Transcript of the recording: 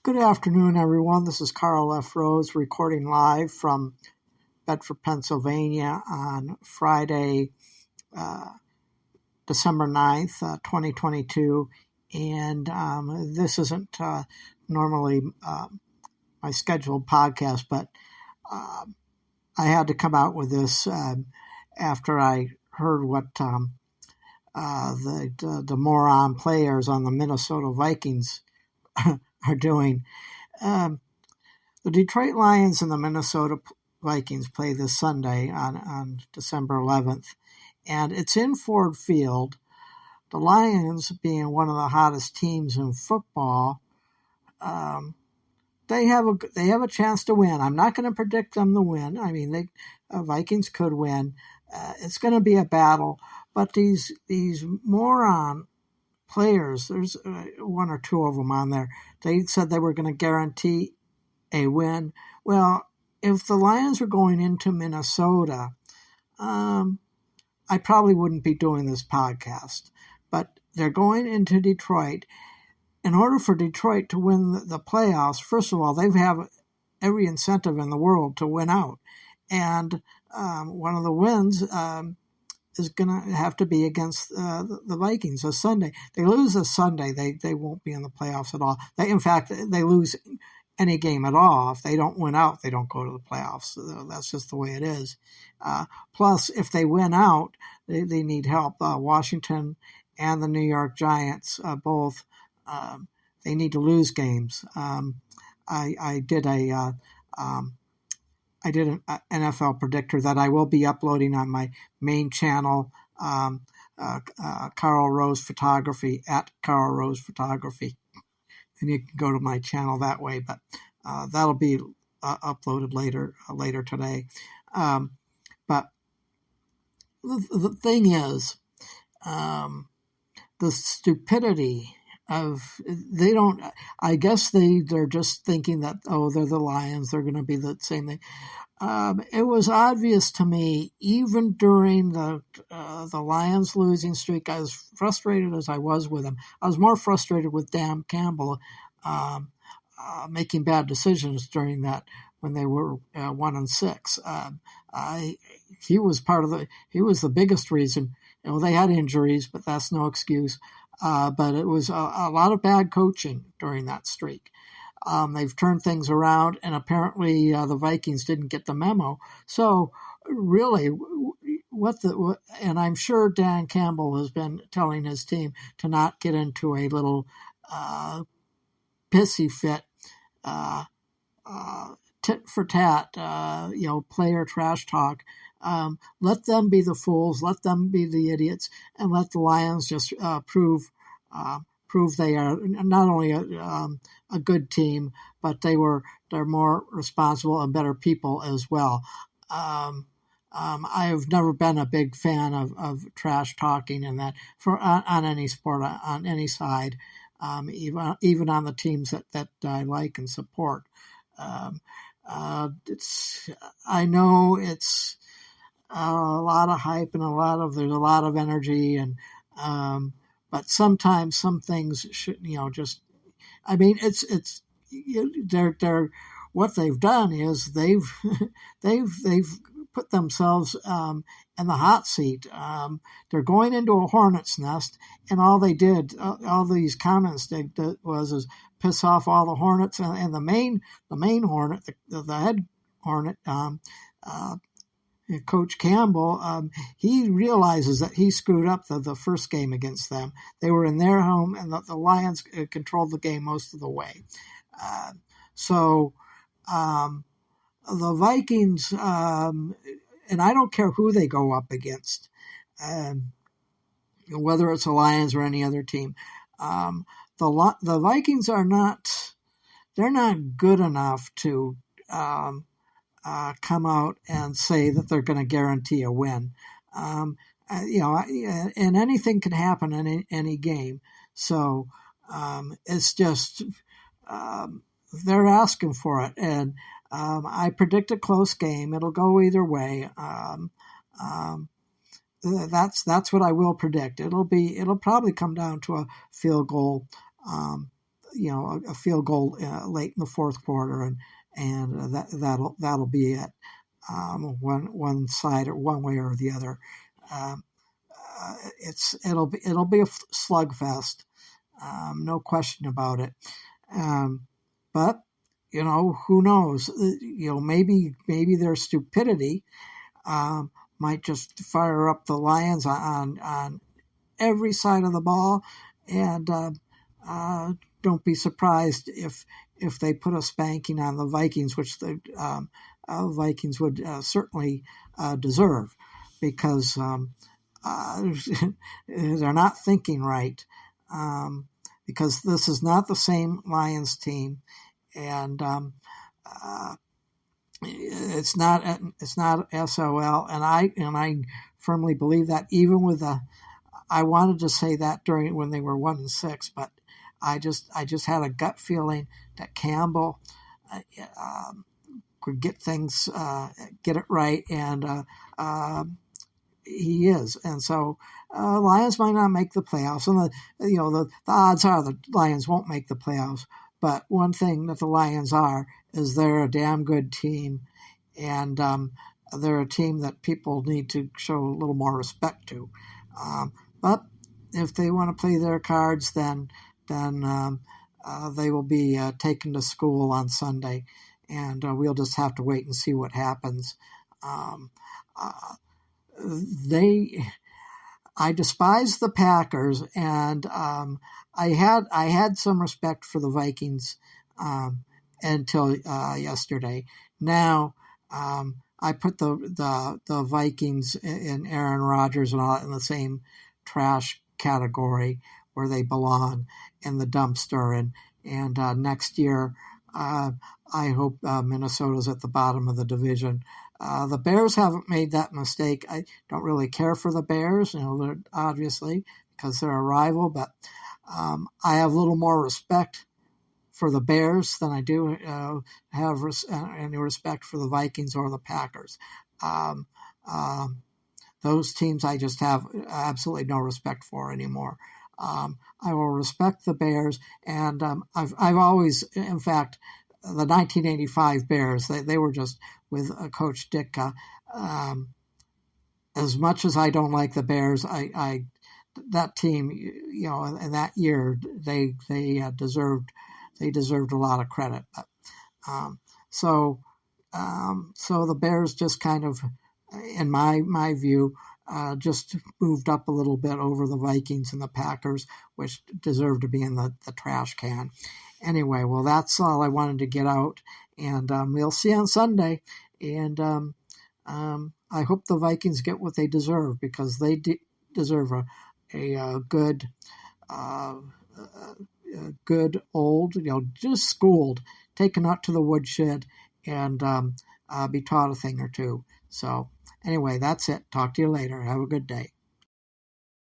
Good afternoon, everyone. This is Karl F. Rose recording live from Bedford, Pennsylvania on Friday, December 9th, 2022. And this isn't normally my scheduled podcast, but I had to come out with this after I heard what the moron players on the Minnesota Vikings are doing. The Detroit Lions and the Minnesota Vikings play this Sunday on December 11th, and it's in Ford Field. The Lions, being one of the hottest teams in football, they have a chance to win. I'm not going to predict them to win. I mean, Vikings could win. It's going to be a battle, but these moron players, there's one or two of them on there, they said they were going to guarantee a win. Well, if the Lions were going into Minnesota, I probably wouldn't be doing this podcast. But they're going into Detroit. In order for Detroit to win the playoffs, first of all, they have every incentive in the world to win out. And one of the wins is going to have to be against the Vikings this Sunday. They lose this Sunday, they won't be in the playoffs at all. In fact, they lose any game at all. If they don't win out, they don't go to the playoffs. So that's just the way it is. Plus, if they win out, they need help. Washington and the New York Giants both, they need to lose games. I did an NFL predictor that I will be uploading on my main channel, Karl Rose Photography, at Karl Rose Photography. And you can go to my channel that way, but that'll be uploaded later today. But the thing is, the stupidity of I guess they're just thinking that, they're the Lions, they're going to be the same thing. It was obvious to me, even during the Lions losing streak, as frustrated as I was with them, I was more frustrated with Dan Campbell making bad decisions during that when they were 1-6. He was the biggest reason. They had injuries, but that's no excuse. But it was a lot of bad coaching during that streak. They've turned things around, and apparently the Vikings didn't get the memo. So really, and I'm sure Dan Campbell has been telling his team to not get into a little pissy fit, tit for tat, player trash talk. Let them be the fools, let them be the idiots, and let the Lions just prove they are not only a good team, but they're more responsible and better people as well. I have never been a big fan of trash talking and that on any sport, on any side, even on the teams that I like and support. I know it's a lot of hype and there's a lot of energy, and but sometimes some things should, just, I mean, they're what they've done is they've put themselves in the hot seat. They're going into a hornet's nest, and all they did, all these comments did was piss off all the hornets, and the main hornet, the head hornet, Coach Campbell, he realizes that he screwed up the first game against them. They were in their home, and the Lions controlled the game most of the way. So the Vikings, and I don't care who they go up against, whether it's the Lions or any other team. The Vikings are not good enough to come out and say that they're going to guarantee a win. And anything can happen in any game. So it's just they're asking for it, and I predict a close game. It'll go either way. That's what I will predict. It'll probably come down to a field goal. a field goal late in the fourth quarter, and that'll be it. One side or one way or the other. It'll be a slugfest, no question about it. But who knows? Maybe their stupidity might just fire up the Lions on every side of the ball, and don't be surprised if they put a spanking on the Vikings, which the Vikings would certainly deserve, because they're not thinking right. Because this is not the same Lions team, and it's not SOL, and I firmly believe that. Even with I wanted to say that when they were 1-6, but I just had a gut feeling that Campbell could get it right, and he is, and so Lions might not make the playoffs, and the odds are the Lions won't make the playoffs. But one thing that the Lions is they're a damn good team, and they're a team that people need to show a little more respect to. But if they want to play their cards, then they will be taken to school on Sunday, and we'll just have to wait and see what happens. I despise the Packers, and I had some respect for the Vikings until yesterday. Now I put the Vikings and Aaron Rodgers and all in the same trash category where they belong, in the dumpster. And next year, I hope Minnesota's at the bottom of the division. The Bears haven't made that mistake. I don't really care for the Bears, obviously, because they're a rival, but I have a little more respect for the Bears than I do have any respect for the Vikings or the Packers. Those teams I just have absolutely no respect for anymore. I will respect the Bears, and I've always, in fact, the 1985 Bears, they were just with Coach Ditka. As much as I don't like the Bears, that team, in that year, they deserved a lot of credit. So the Bears just kind of, in my view, just moved up a little bit over the Vikings and the Packers, which deserve to be in the trash can. Anyway, well, that's all I wanted to get out, and we'll see on Sunday. And I hope the Vikings get what they deserve, because they deserve a good old, just schooled, taken out to the woodshed, and be taught a thing or two. So anyway, that's it. Talk to you later. Have a good day.